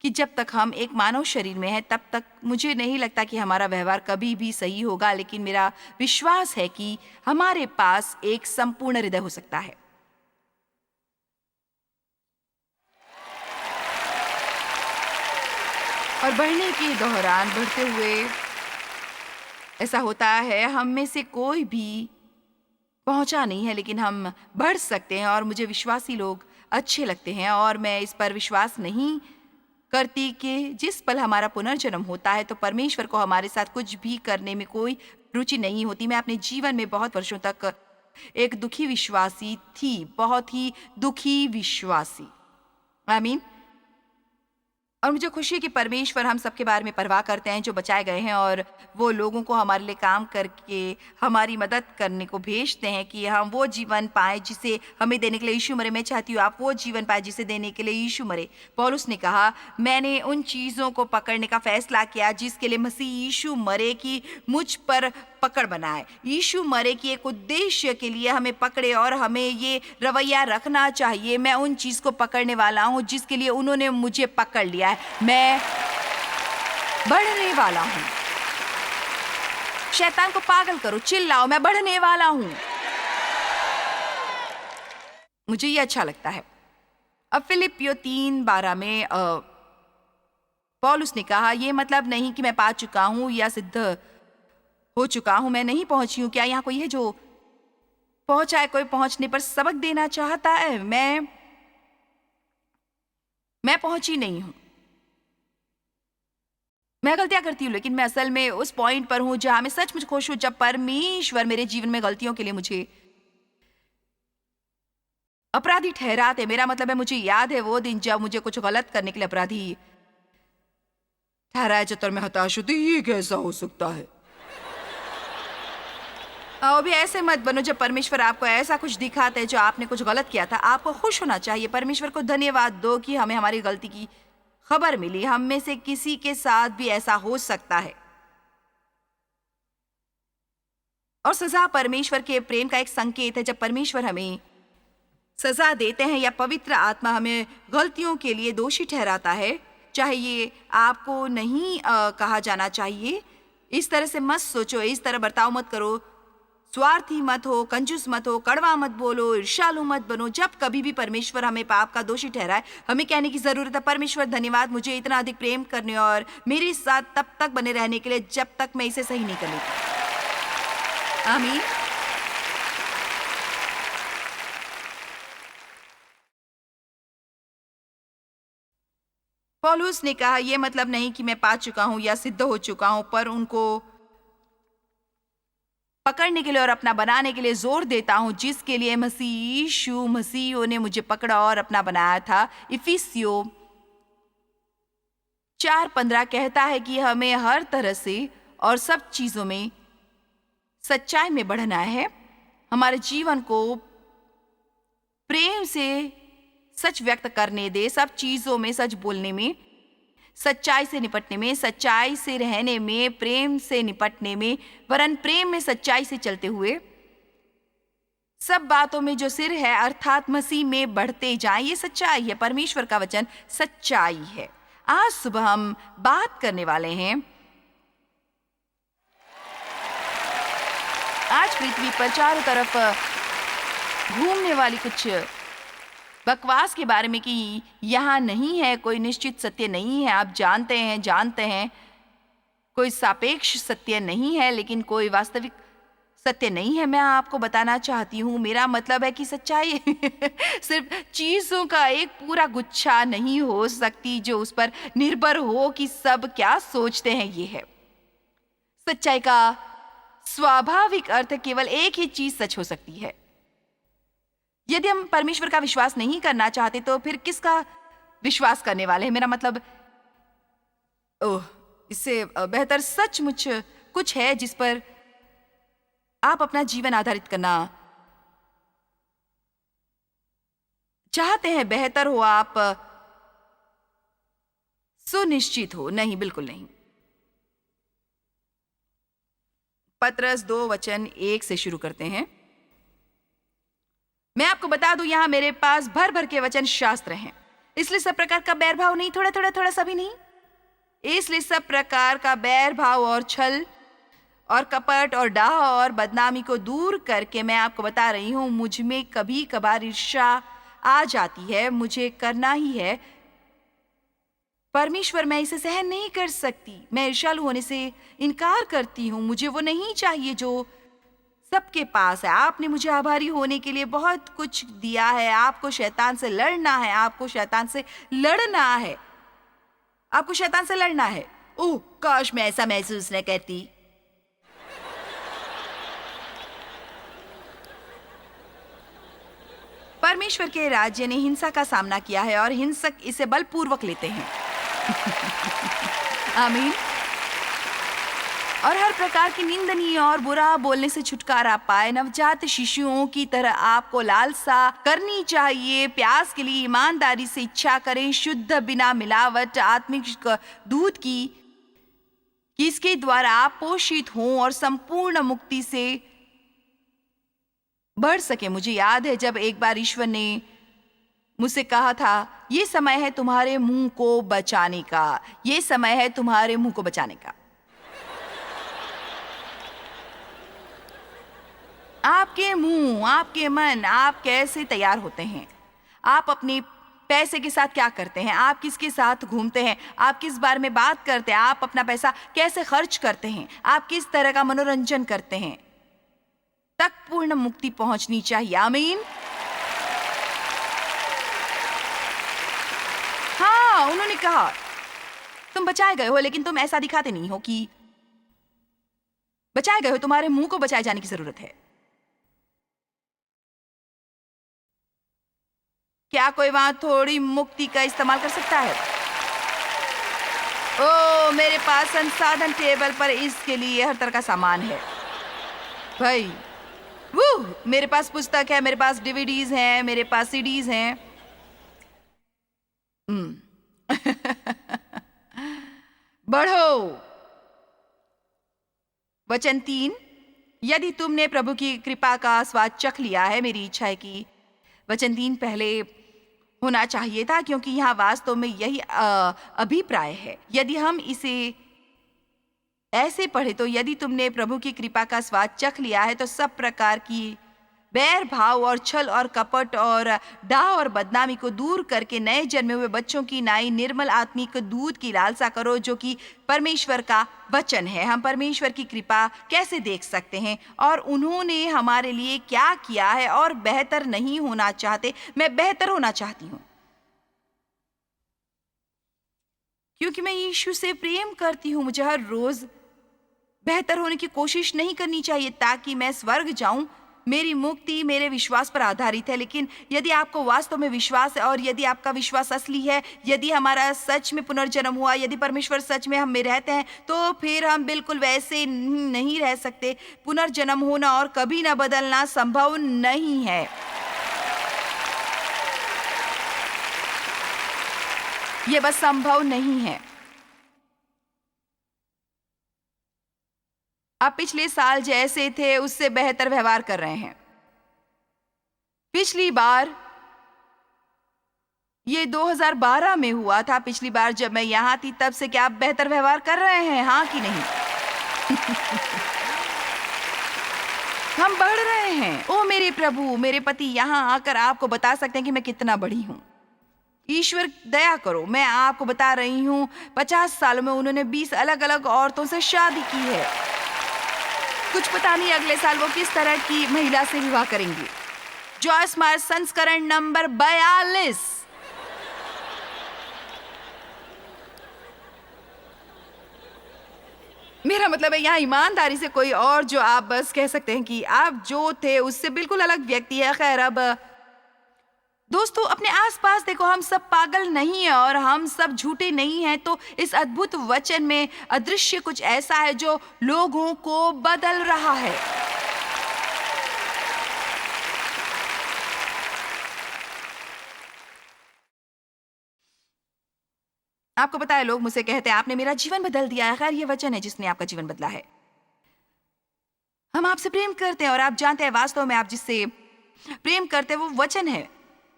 कि जब तक हम एक मानव शरीर में हैं तब तक मुझे नहीं लगता कि हमारा व्यवहार कभी भी सही होगा, लेकिन मेरा विश्वास है कि हमारे पास एक संपूर्ण हृदय हो सकता है। और बढ़ने के दौरान, बढ़ते हुए ऐसा होता है, हम में से कोई भी पहुंचा नहीं है, लेकिन हम बढ़ सकते हैं। और मुझे विश्वासी लोग अच्छे लगते हैं, और मैं इस पर विश्वास नहीं करती कि जिस पल हमारा पुनर्जन्म होता है तो परमेश्वर को हमारे साथ कुछ भी करने में कोई रुचि नहीं होती। मैं अपने जीवन में बहुत वर्षों तक एक दुखी विश्वासी थी, बहुत ही दुखी विश्वासी। आमीन। और मुझे खुशी है कि परमेश्वर हम सबके बारे में परवाह करते हैं जो बचाए गए हैं, और वो लोगों को हमारे लिए काम करके हमारी मदद करने को भेजते हैं कि हम वो जीवन पाएं जिसे हमें देने के लिए यीशु मरे। मैं चाहती हूँ आप वो जीवन पाएं जिसे देने के लिए यीशु मरे। पौलुस ने कहा, मैंने उन चीज़ों को पकड़ने का फैसला किया जिसके लिए मसीह यीशु मरे की मुझ पर पकड़ बनाए। यीशु मरे की एक उद्देश्य के लिए हमें पकड़े और हमें ये रवैया रखना चाहिए, मैं उन चीज़ को पकड़ने वाला हूँ जिसके लिए उन्होंने मुझे पकड़ लिया है। मैं बढ़ने वाला हूँ। शैतान को पागल करो, चिल्लाओ, मैं बढ़ने वाला हूँ। मुझे ये अच्छा लगता है। अब फिलिपियो 3:12 में पौलुस ने कहा, ये मतलब नहीं कि मैं पा चुका हूँ या सिद्ध हो चुका हूं, मैं नहीं पहुंची हूं। क्या यहाँ कोई है जो पहुंचा है? कोई पहुंचने पर सबक देना चाहता है? मैं पहुंची नहीं हूं। मैं गलतियां करती हूं, लेकिन मैं असल में उस पॉइंट पर हूं जहां मैं सचमुच खुश हूं, जब परमेश्वर मेरे जीवन में गलतियों के लिए मुझे अपराधी ठहराते। मेरा मतलब है, मुझे याद है वो दिन जब मुझे कुछ गलत करने के लिए अपराधी ठहराया जाता और मैं हताश होती, ये कैसा हो सकता है। अभी ऐसे मत बनो। जब परमेश्वर आपको ऐसा कुछ दिखाते हैं जो आपने कुछ गलत किया था, आपको खुश होना चाहिए। परमेश्वर को धन्यवाद दो कि हमें हमारी गलती की खबर मिली। हम में से किसी के साथ भी ऐसा हो सकता है। और सजा परमेश्वर के प्रेम का एक संकेत है। जब परमेश्वर हमें सजा देते हैं या पवित्र आत्मा हमें गलतियों के लिए दोषी ठहराता है, चाहे ये आपको नहीं कहा जाना चाहिए, इस तरह से मत सोचो, इस तरह बर्ताव मत करो, स्वार्थी मत हो, कंजूस मत हो, कड़वा मत बोलो, ईर्ष्यालु मत बनो। जब कभी भी परमेश्वर हमें पाप का दोषी ठहराए, हमें कहने की जरूरत है, परमेश्वर धन्यवाद मुझे इतना अधिक प्रेम करने और मेरे साथ तब तक बने रहने के लिए जब तक मैं इसे सही नहीं कर लेती। आमीन। पौलुस ने कहा, यह मतलब नहीं कि मैं पा चुका हूं या सिद्ध हो चुका हूं, पर उनको पकड़ने के लिए और अपना बनाने के लिए जोर देता हूं, जिसके लिए मसीह यीशु मसीह ने मुझे पकड़ा और अपना बनाया था। इफिसियो 4:15 कहता है कि हमें हर तरह से और सब चीजों में सच्चाई में बढ़ना है। हमारे जीवन को प्रेम से सच व्यक्त करने दे, सब चीजों में सच बोलने में, सच्चाई से निपटने में, सच्चाई से रहने में, प्रेम से निपटने में, वरन प्रेम में सच्चाई से चलते हुए सब बातों में जो सिर है अर्थात मसीह में बढ़ते जाएं। ये सच्चाई है। परमेश्वर का वचन सच्चाई है। आज सुबह हम बात करने वाले हैं आज पृथ्वी पर चारों तरफ घूमने वाली कुछ बकवास के बारे में कि यहाँ नहीं है, कोई निश्चित सत्य नहीं है। आप जानते हैं कोई सापेक्ष सत्य नहीं है, लेकिन कोई वास्तविक सत्य नहीं है। मैं आपको बताना चाहती हूँ, मेरा मतलब है कि सच्चाई सिर्फ चीजों का एक पूरा गुच्छा नहीं हो सकती जो उस पर निर्भर हो कि सब क्या सोचते हैं। ये है सच्चाई का स्वाभाविक अर्थ। केवल एक ही चीज सच हो सकती है। यदि हम परमेश्वर का विश्वास नहीं करना चाहते तो फिर किसका विश्वास करने वाले हैं? मेरा मतलब इससे बेहतर सचमुच कुछ है जिस पर आप अपना जीवन आधारित करना चाहते हैं। बेहतर हो, आप सुनिश्चित हो। नहीं, बिल्कुल नहीं। पतरस 2:1 से शुरू करते हैं। मैं आपको बता दूं, यहां मेरे पास भर भर के वचन शास्त्र हैं, इसलिए सब प्रकार का बैर भाव नहीं, थोड़ा सा भी नहीं। इसलिए सब प्रकार का बैर भाव और छल और कपट और डाह और बदनामी को दूर करके मैं आपको बता रही हूं, मुझ में कभी कभार ईर्ष्या आ जाती है, मुझे करना ही है। परमेश्वर, मैं इसे सहन नहीं कर सकती। मैं ईर्ष्यालु होने से इनकार करती हूँ। मुझे वो नहीं चाहिए जो सबके पास है। आपने मुझे आभारी होने के लिए बहुत कुछ दिया है। आपको शैतान से लड़ना है। आपको शैतान से लड़ना है। आपको शैतान से लड़ना है। ओह, काश मैं ऐसा महसूस न करती। परमेश्वर के राज्य ने हिंसा का सामना किया है और हिंसक इसे बलपूर्वक लेते हैं। आमीन। और हर प्रकार की निंदनीय और बुरा बोलने से छुटकारा पाए। नवजात शिशुओं की तरह आपको लालसा करनी चाहिए, प्यास के लिए ईमानदारी से इच्छा करें, शुद्ध बिना मिलावट आत्मिक दूध की, कि इसके द्वारा आप पोषित हों और संपूर्ण मुक्ति से बढ़ सके। मुझे याद है जब एक बार ईश्वर ने मुझसे कहा था, ये समय है तुम्हारे मुंह को बचाने का, ये समय है तुम्हारे मुंह को बचाने का। आपके मुंह, आपके मन, आप कैसे तैयार होते हैं? आप अपने पैसे के साथ क्या करते हैं? आप किसके साथ घूमते हैं? आप किस बारे में बात करते हैं? आप अपना पैसा कैसे खर्च करते हैं? आप किस तरह का मनोरंजन करते हैं? तक पूर्ण मुक्ति पहुंचनी चाहिए। आमीन। हाँ, उन्होंने कहा तुम बचाए गए हो, लेकिन तुम ऐसा दिखाते नहीं हो कि बचाए गए हो। तुम्हारे मुंह को बचाए जाने की जरूरत है। क्या कोई वहां थोड़ी मुक्ति का इस्तेमाल कर सकता है? ओ, मेरे पास संसाधन टेबल पर इसके लिए हर तरह का सामान है भाई। वो मेरे पास पुस्तक है, मेरे पास डीवीडीज हैं, मेरे पास सीडीज हैं। बढ़ो। वचन 3, यदि तुमने प्रभु की कृपा का स्वाद चख लिया है। मेरी इच्छा है कि वचन 3 पहले होना चाहिए था, क्योंकि यहाँ वास्तव में यही अभिप्राय है। यदि हम इसे ऐसे पढ़े तो, यदि तुमने प्रभु की कृपा का स्वाद चख लिया है तो सब प्रकार की बैर भाव और छल और कपट और डाह और बदनामी को दूर करके नए जन्मे हुए बच्चों की नाई निर्मल आत्मिक दूध की लालसा करो, जो कि परमेश्वर का वचन है। हम परमेश्वर की कृपा कैसे देख सकते हैं और उन्होंने हमारे लिए क्या किया है? और बेहतर नहीं होना चाहते, मैं बेहतर होना चाहती हूँ, क्योंकि मैं यीशु से प्रेम करती हूँ। मुझे हर रोज बेहतर होने की कोशिश नहीं करनी चाहिए ताकि मैं स्वर्ग जाऊं। मेरी मुक्ति मेरे विश्वास पर आधारित है। लेकिन यदि आपको वास्तव में विश्वास है और यदि आपका विश्वास असली है, यदि हमारा सच में पुनर्जन्म हुआ, यदि परमेश्वर सच में हम में रहते हैं, तो फिर हम बिल्कुल वैसे नहीं रह सकते। पुनर्जन्म होना और कभी ना बदलना संभव नहीं है। यह बस संभव नहीं है। आप पिछले साल जैसे थे उससे बेहतर व्यवहार कर रहे हैं। पिछली बार ये 2012 में हुआ था। पिछली बार जब मैं यहां थी तब से क्या आप बेहतर व्यवहार कर रहे हैं? हाँ कि नहीं? हम बढ़ रहे हैं। ओ मेरे प्रभु, मेरे पति यहां आकर आपको बता सकते हैं कि मैं कितना बड़ी हूं। ईश्वर दया करो, मैं आपको बता रही हूं 50 सालों में उन्होंने 20 अलग अलग औरतों से शादी की है। कुछ पता नहीं अगले साल वो किस तरह की महिला से विवाह करेंगी। जॉयस मायर संस्करण नंबर 42। मेरा मतलब है यहाँ ईमानदारी से कोई और जो आप बस कह सकते हैं कि आप जो थे उससे बिल्कुल अलग व्यक्ति है। खैर, अब दोस्तों अपने आसपास देखो, हम सब पागल नहीं है और हम सब झूठे नहीं हैं। तो इस अद्भुत वचन में अदृश्य कुछ ऐसा है जो लोगों को बदल रहा है। आपको पता है, लोग मुझसे कहते हैं आपने मेरा जीवन बदल दिया है। खैर, ये वचन है जिसने आपका जीवन बदला है। हम आपसे प्रेम करते हैं और आप जानते हैं वास्तव में आप जिससे प्रेम करते हैं वो वचन है।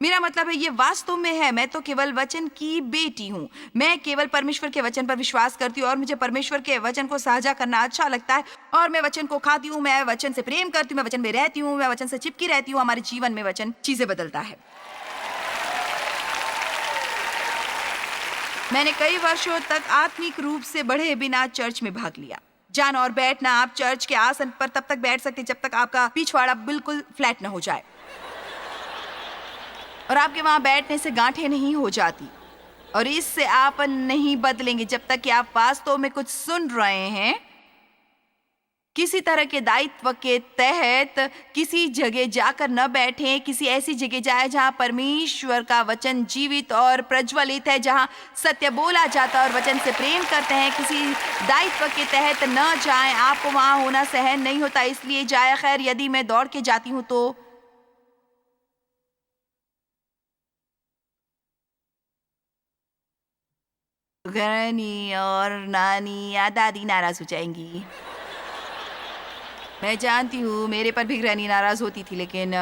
मेरा मतलब है ये वास्तव में है। मैं तो केवल वचन की बेटी हूँ। मैं केवल परमेश्वर के वचन पर विश्वास करती हूँ और मुझे परमेश्वर के वचन को साझा करना अच्छा लगता है। और मैं वचन को खाती हूँ, मैं वचन से प्रेम करती हूँ, मैं वचन में रहती हूँ, मैं वचन से चिपकी रहती हूँ। हमारे जीवन में वचन चीजें बदलता है। मैंने कई वर्षों तक आत्मिक रूप से बढ़े बिना चर्च में भाग लिया। जाना और बैठना, आप चर्च के आसन पर तब तक बैठ सकते जब तक आपका पिछवाड़ा बिल्कुल फ्लैट न हो जाए और आपके वहां बैठने से गांठें नहीं हो जाती। और इससे आप नहीं बदलेंगे जब तक कि आप वास्तव में कुछ सुन रहे हैं किसी तरह के दायित्व के तहत किसी जगह जाकर न बैठें। किसी ऐसी जगह जाए जहां परमेश्वर का वचन जीवित और प्रज्वलित है, जहां सत्य बोला जाता है और वचन से प्रेम करते हैं। किसी दायित्व के तहत न जाएं, आपको वहां होना सहन नहीं होता, इसलिए जाए। खैर, यदि मैं दौड़ के जाती हूं तो ग्रैनी और नानी या दादी नाराज हो जाएंगी। मैं जानती हूँ मेरे पर भी ग्रैनी नाराज होती थी, लेकिन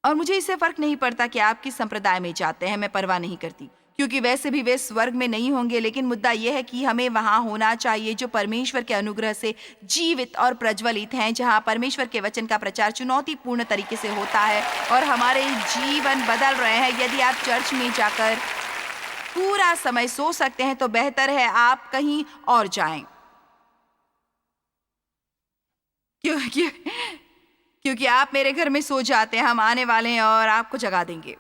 और मुझे इससे फर्क नहीं पड़ता कि आप किस संप्रदाय में जाते हैं, मैं परवाह नहीं करती, क्योंकि वैसे भी वे स्वर्ग में नहीं होंगे। लेकिन मुद्दा यह है कि हमें वहां होना चाहिए जो परमेश्वर के अनुग्रह से जीवित और प्रज्वलित हैं, जहां परमेश्वर के वचन का प्रचार चुनौतीपूर्ण तरीके से होता है और हमारे जीवन बदल रहे हैं। यदि आप चर्च में जाकर पूरा समय सो सकते हैं तो बेहतर है आप कहीं और जाएं, क्योंकि क्योंकि आप मेरे घर में सो जाते हैं। हम आने वाले हैं और आपको जगा देंगे।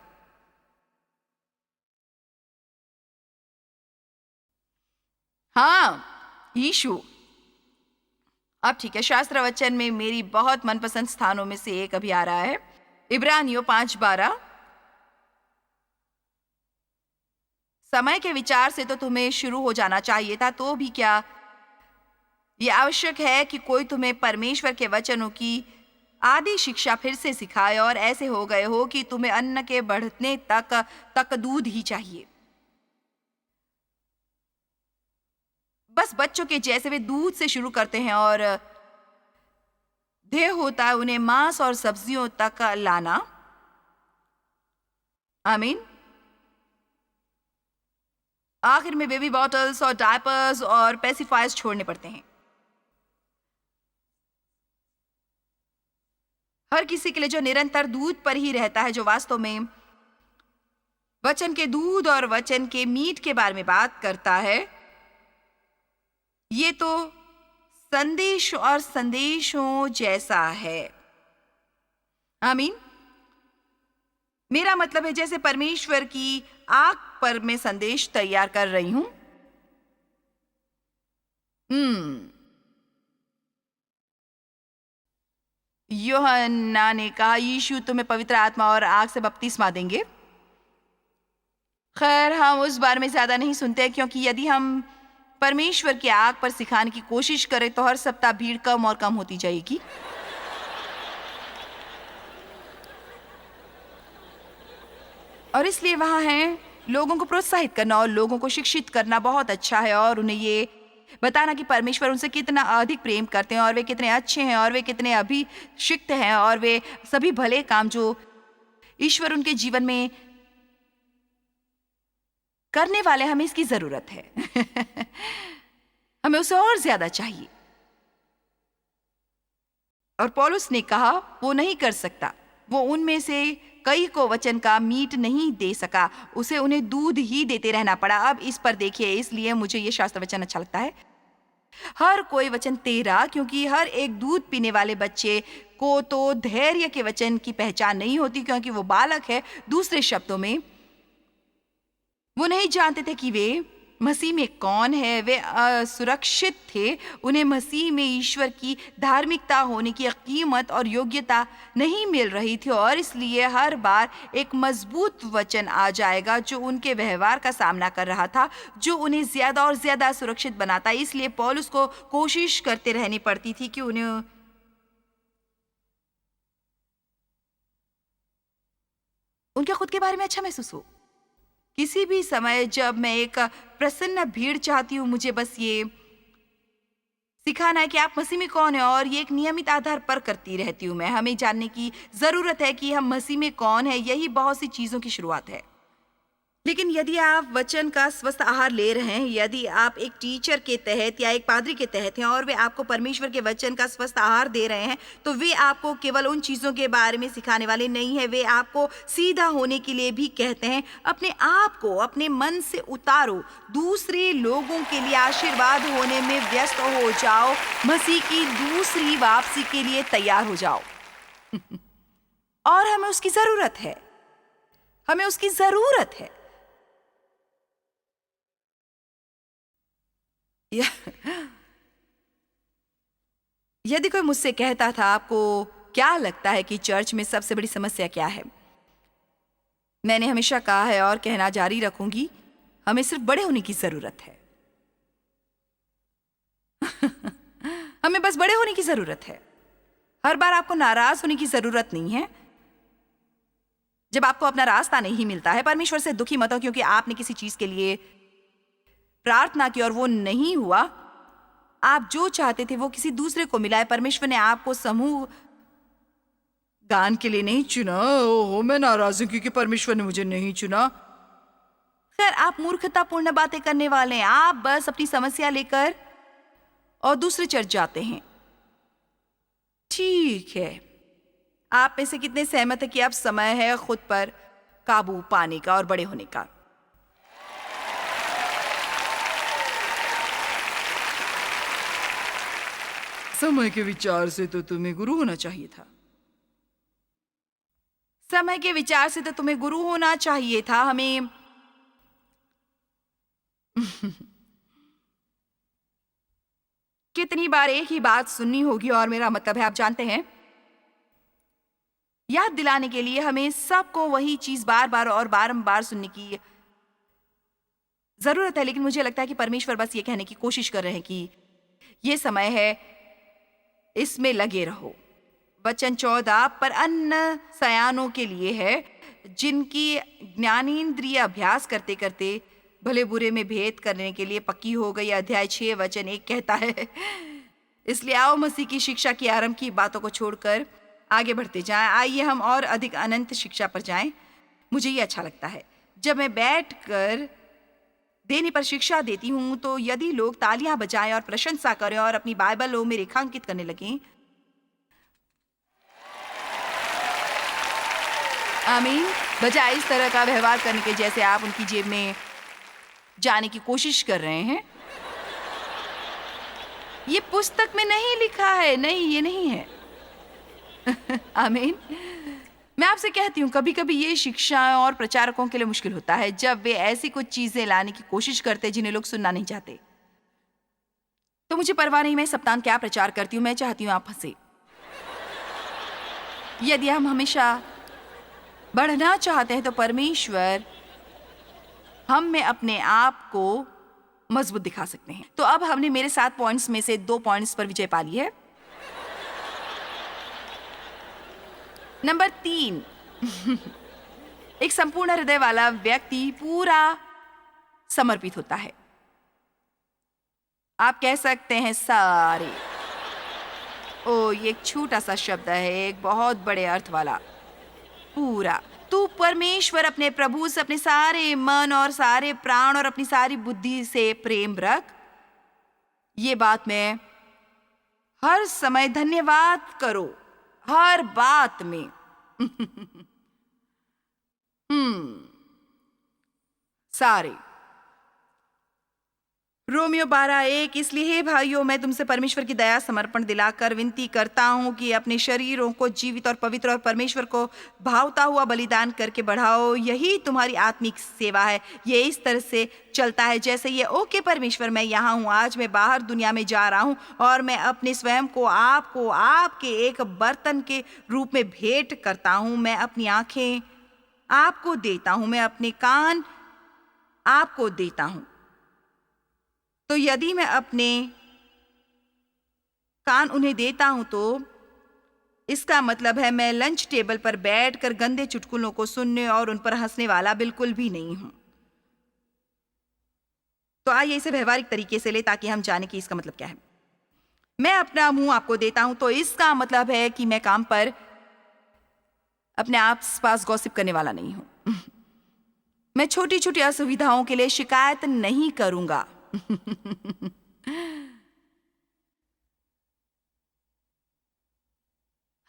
हाँ, यीशु। अब ठीक है, शास्त्र वचन में मेरी बहुत मनपसंद स्थानों में से एक अभी आ रहा है, इब्रानियों 5:12। समय के विचार से तो तुम्हें शुरू हो जाना चाहिए था, तो भी क्या यह आवश्यक है कि कोई तुम्हें परमेश्वर के वचनों की आदि शिक्षा फिर से सिखाए और ऐसे हो गए हो कि तुम्हें अन्न के बढ़ने तक दूध ही चाहिए। बस बच्चों के जैसे वे दूध से शुरू करते हैं और ध्येय होता है उन्हें मांस और सब्जियों तक लाना। आमीन। आखिर में बेबी बॉटल्स और डायपर्स और पेसिफायर्स छोड़ने पड़ते हैं। हर किसी के लिए जो निरंतर दूध पर ही रहता है, जो वास्तव में वचन के दूध और वचन के मीट के बारे में बात करता है, ये तो संदेश और संदेशों जैसा है। आमीन। मेरा मतलब है जैसे परमेश्वर की आग पर मैं संदेश तैयार कर रही हूं। यूहन्ना ने कहा, यीशु तुम्हें पवित्र आत्मा और आग से बपतिस्मा देंगे। खैर, हम उस बारे में ज्यादा नहीं सुनते, क्योंकि यदि हम परमेश्वर की आग पर सिखाने की कोशिश करें तो हर सप्ताह भीड़ कम और कम होती जाएगी। और इसलिए वहां है लोगों को प्रोत्साहित करना और लोगों को शिक्षित करना बहुत अच्छा है, और उन्हें ये बताना कि परमेश्वर उनसे कितना अधिक प्रेम करते हैं और वे कितने अच्छे हैं और वे कितने अभिषिक्त हैं और वे सभी भले काम जो ईश्वर उनके जीवन में करने वाले, हमें इसकी जरूरत है। हमें उसे और ज्यादा चाहिए। और पौलुस ने कहा वो नहीं कर सकता, वो उनमें से कई को वचन का मीट नहीं दे सका, उसे उन्हें दूध ही देते रहना पड़ा। अब इस पर देखिए, इसलिए मुझे ये शास्त्र वचन अच्छा लगता है। हर कोई वचन तेरा, क्योंकि हर एक दूध पीने वाले बच्चे को तो धैर्य के वचन की पहचान नहीं होती, क्योंकि वो बालक है। दूसरे शब्दों में, वो नहीं जानते थे कि वे मसीह में कौन है। वे असुरक्षित थे। उन्हें मसीह में ईश्वर की धार्मिकता होने की कीमत और योग्यता नहीं मिल रही थी, और इसलिए हर बार एक मजबूत वचन आ जाएगा जो उनके व्यवहार का सामना कर रहा था, जो उन्हें ज्यादा और ज्यादा सुरक्षित बनाता। इसलिए पौलुस को कोशिश करते रहनी पड़ती थी कि उन्हें उनके खुद के बारे में अच्छा महसूस हो। किसी भी समय जब मैं एक प्रसन्न भीड़ चाहती हूँ, मुझे बस ये सिखाना है कि आप मसीह में कौन है, और ये एक नियमित आधार पर करती रहती हूँ मैं। हमें जानने की जरूरत है कि हम मसीह में कौन है, यही बहुत सी चीजों की शुरुआत है। लेकिन यदि आप वचन का स्वस्थ आहार ले रहे हैं, यदि आप एक टीचर के तहत या एक पादरी के तहत हैं और वे आपको परमेश्वर के वचन का स्वस्थ आहार दे रहे हैं, तो वे आपको केवल उन चीज़ों के बारे में सिखाने वाले नहीं है, वे आपको सीधा होने के लिए भी कहते हैं। अपने आप को अपने मन से उतारो, दूसरे लोगों के लिए आशीर्वाद होने में व्यस्त हो जाओ, मसीह की दूसरी वापसी के लिए तैयार हो जाओ। और हमें उसकी जरूरत है, हमें उसकी जरूरत है। य- यदि कोई मुझसे कहता था आपको क्या लगता है कि चर्च में सबसे बड़ी समस्या क्या है, मैंने हमेशा कहा है और कहना जारी रखूंगी, हमें सिर्फ बड़े होने की जरूरत है। हमें बस बड़े होने की जरूरत है। हर बार आपको नाराज होने की जरूरत नहीं है। जब आपको अपना रास्ता नहीं मिलता है, परमेश्वर से दुखी मत हो क्योंकि आपने किसी चीज के लिए प्रार्थना की और वो नहीं हुआ। आप जो चाहते थे वो किसी दूसरे को मिला है। परमेश्वर ने आपको समूह गान के लिए नहीं चुना। ओहो, मैं नाराज हूं क्योंकि परमेश्वर ने मुझे नहीं चुना। खैर, आप मूर्खतापूर्ण बातें करने वाले हैं। आप बस अपनी समस्या लेकर और दूसरे चर्च जाते हैं। ठीक है, आप में से कितने सहमत है कि अब समय है खुद पर काबू पाने का और बड़े होने का? समय के विचार से तो तुम्हें गुरु होना चाहिए था। समय के विचार से तो तुम्हें गुरु होना चाहिए था। हमें कितनी बार एक ही बात सुननी होगी, और मेरा मतलब है आप जानते हैं, याद दिलाने के लिए हमें सबको वही चीज बार बार और बारंबार सुनने की जरूरत है। लेकिन मुझे लगता है कि परमेश्वर बस ये कहने की कोशिश कर रहे हैं कि ये समय है, इसमें लगे रहो। वचन 14 पर अन्य सयानों के लिए है, जिनकी ज्ञानेंद्रिय अभ्यास करते करते भले बुरे में भेद करने के लिए पक्की हो गई। अध्याय 6 वचन 1 कहता है, इसलिए आओ मसीह की शिक्षा की आरंभ की बातों को छोड़कर आगे बढ़ते जाएं। आइए हम और अधिक अनंत शिक्षा पर जाएं। मुझे ये अच्छा लगता है जब मैं बैठकर देने पर शिक्षा देती हूं, तो यदि लोग तालियां बजाएं और प्रशंसा करें और अपनी बाइबलों में रेखांकित करने लगें। आमीन। बजाय इस तरह का व्यवहार करने के जैसे आप उनकी जेब में जाने की कोशिश कर रहे हैं। ये पुस्तक में नहीं लिखा है, नहीं, ये नहीं है। आमीन। मैं आपसे कहती हूँ, कभी कभी ये शिक्षा और प्रचारकों के लिए मुश्किल होता है जब वे ऐसी कुछ चीजें लाने की कोशिश करते हैं जिन्हें लोग सुनना नहीं चाहते। तो मुझे परवाह नहीं मैं सप्ताह क्या प्रचार करती हूँ, मैं चाहती हूँ आप हंसे। यदि हम हमेशा बढ़ना चाहते हैं तो परमेश्वर हम में अपने आप को मजबूत दिखा सकते हैं। तो अब हमने मेरे 7 पॉइंट्स में से 2 पॉइंट्स पर विजय पा ली है। नंबर 3, एक संपूर्ण हृदय वाला व्यक्ति पूरा समर्पित होता है। आप कह सकते हैं सारे। ओ, ये एक छोटा सा शब्द है, एक बहुत बड़े अर्थ वाला। पूरा। तू परमेश्वर अपने प्रभु से अपने सारे मन और सारे प्राण और अपनी सारी बुद्धि से प्रेम रख। ये बात में हर समय धन्यवाद करो, हर बात में। सारे। रोमियो 12:1, इसलिए हे भाइयों, मैं तुमसे परमेश्वर की दया समर्पण दिलाकर विनती करता हूं कि अपने शरीरों को जीवित और पवित्र और परमेश्वर को भावता हुआ बलिदान करके बढ़ाओ। यही तुम्हारी आत्मिक सेवा है। ये इस तरह से चलता है जैसे ये, ओके परमेश्वर, मैं यहाँ हूँ, आज मैं बाहर दुनिया में जा रहा हूँ और मैं अपने स्वयं को आपको आपके एक बर्तन के रूप में भेंट करता हूँ। मैं अपनी आंखें आपको देता हूँ, मैं अपने कान आपको देता हूँ। तो यदि मैं अपने कान उन्हें देता हूं तो इसका मतलब है मैं लंच टेबल पर बैठकर गंदे चुटकुलों को सुनने और उन पर हंसने वाला बिल्कुल भी नहीं हूं। तो आइए इसे व्यवहारिक तरीके से ले ताकि हम जाने कि इसका मतलब क्या है। मैं अपना मुंह आपको देता हूं तो इसका मतलब है कि मैं काम पर अपने आस पास गॉसिप करने वाला नहीं हूं। मैं छोटी छोटी असुविधाओं के लिए शिकायत नहीं करूंगा।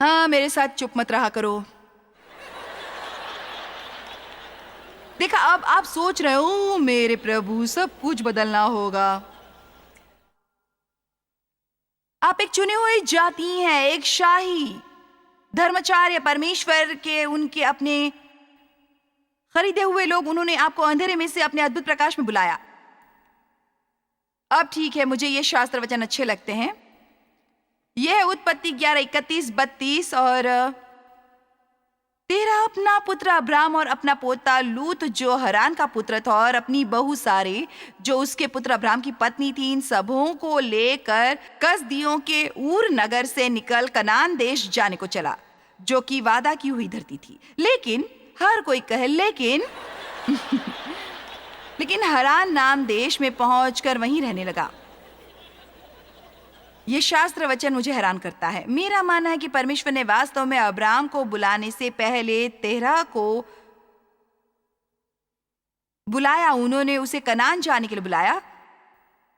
हाँ, मेरे साथ चुप मत रहा करो। देखा, अब आप सोच रहे हो मेरे प्रभु सब कुछ बदलना होगा। आप एक चुनी हुई जाति हैं, एक शाही धर्माचार्य, परमेश्वर के उनके अपने खरीदे हुए लोग। उन्होंने आपको अंधेरे में से अपने अद्भुत प्रकाश में बुलाया। अब ठीक है, मुझे ये शास्त्र वचन अच्छे लगते हैं। यह है उत्पत्ति 11:31-32 और तेरा अपना पुत्र अब्राम और अपना पोता लूत जो हरान का पुत्र था और अपनी बहू सारे जो उसके पुत्र अब्राम की पत्नी थी, इन सबों को लेकर कसदियों के ऊर नगर से निकल कनान देश जाने को चला, जो कि वादा की हुई धरती थी। लेकिन हर कोई कहे लेकिन लेकिन हरान नाम देश में पहुंचकर वहीं रहने लगा। ये शास्त्र वचन मुझे हैरान करता है। मेरा मानना है कि परमेश्वर ने वास्तव में अब्राम को बुलाने से पहले तेरह को बुलाया। उन्होंने उसे कनान जाने के लिए बुलाया,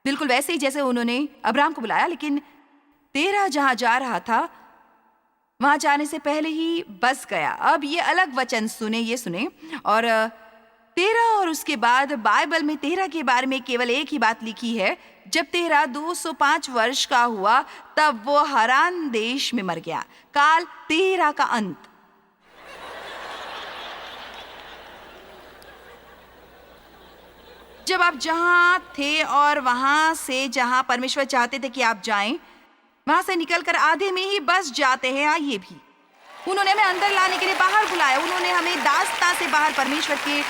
बिल्कुल वैसे ही जैसे उन्होंने अब्राम को बुलाया। लेकिन तेरह जहां जा रहा था वहां जाने से पहले ही बस गया। अब ये अलग वचन सुने, ये सुने। और तेरह और उसके बाद बाइबल में तेरह के बारे में केवल एक ही बात लिखी है। जब तेरह 205 वर्ष का हुआ तब वो हरान देश में मर गया। काल तेरह का अंत। जब आप जहां थे और वहां से जहां परमेश्वर चाहते थे कि आप जाएं, वहां से निकलकर आधे में ही बस जाते हैं। आइए भी, उन्होंने हमें अंदर लाने के लिए बाहर बुलाया। उन्होंने हमें दास्ता से बाहर परमेश्वर के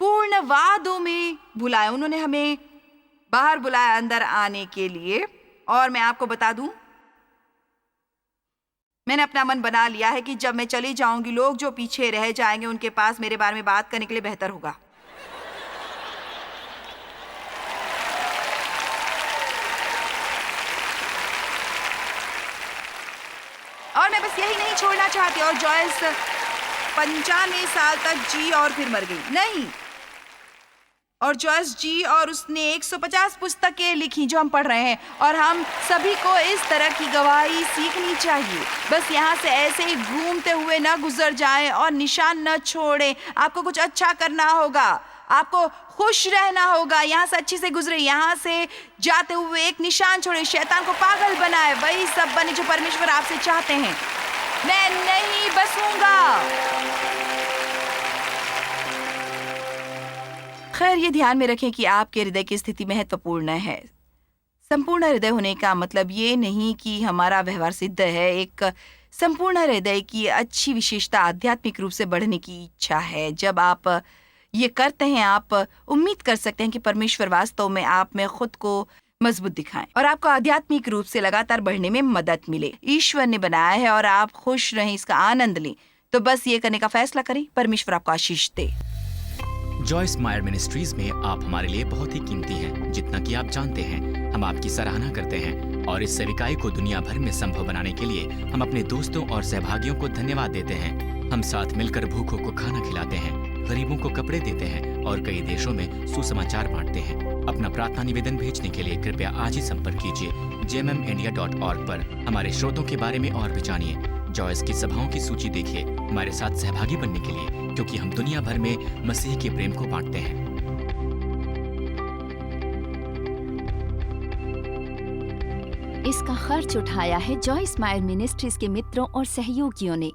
पूर्ण वादों में बुलाया। उन्होंने हमें बाहर बुलाया अंदर आने के लिए। और मैं आपको बता दूं, मैंने अपना मन बना लिया है कि जब मैं चली जाऊंगी, लोग जो पीछे रह जाएंगे उनके पास मेरे बारे में बात करने के लिए बेहतर होगा। और मैं बस यही नहीं छोड़ना चाहती। और जॉयस 95 साल तक जी और फिर मर गई। नहीं, और जॉयस जी और उसने 150 पुस्तकें लिखी जो हम पढ़ रहे हैं। और हम सभी को इस तरह की गवाही सीखनी चाहिए। बस यहाँ से ऐसे ही घूमते हुए न गुजर जाएं और निशान न छोड़ें। आपको कुछ अच्छा करना होगा, आपको खुश रहना होगा। यहाँ से अच्छे से गुजरे, यहाँ से जाते हुए एक निशान छोड़े, शैतान को पागल बनाए। वही सब बने जो परमेश्वर आपसे चाहते हैं। मैं नहीं बसूंगा। खैर, ये ध्यान में रखें कि आपके हृदय की स्थिति महत्वपूर्ण है। संपूर्ण हृदय होने का मतलब ये नहीं कि हमारा व्यवहार सिद्ध है। एक संपूर्ण हृदय की अच्छी विशेषता आध्यात्मिक रूप से बढ़ने की इच्छा है। जब आप ये करते हैं, आप उम्मीद कर सकते हैं कि परमेश्वर वास्तव में आप में खुद को मजबूत दिखाएं और आपको आध्यात्मिक रूप से लगातार बढ़ने में मदद मिले। ईश्वर ने बनाया है और आप खुश रहें, इसका आनंद लें। तो बस ये करने का फैसला करें। परमेश्वर आपको आशीष दे। जॉयस मायर मिनिस्ट्रीज में आप हमारे लिए बहुत ही कीमती हैं, जितना कि आप जानते हैं। हम आपकी सराहना करते हैं और इस सेविकाई को दुनिया भर में संभव बनाने के लिए हम अपने दोस्तों और सहभागियों को धन्यवाद देते हैं। हम साथ मिलकर भूखों को खाना खिलाते हैं, गरीबों को कपड़े देते हैं और कई देशों में सुसमाचार बांटते हैं। अपना प्रार्थना निवेदन भेजने के लिए कृपया आज ही संपर्क कीजिए jmmindia.org पर। हमारे स्रोतों के बारे में और भी जानिए। जॉयस की सभाओं की सूची देखिए हमारे साथ सहभागी बनने के लिए, क्योंकि हम दुनिया भर में मसीह के प्रेम को बांटते हैं। इसका खर्च उठाया है जॉयस मायर मिनिस्ट्रीज के मित्रों और सहयोगियों ने।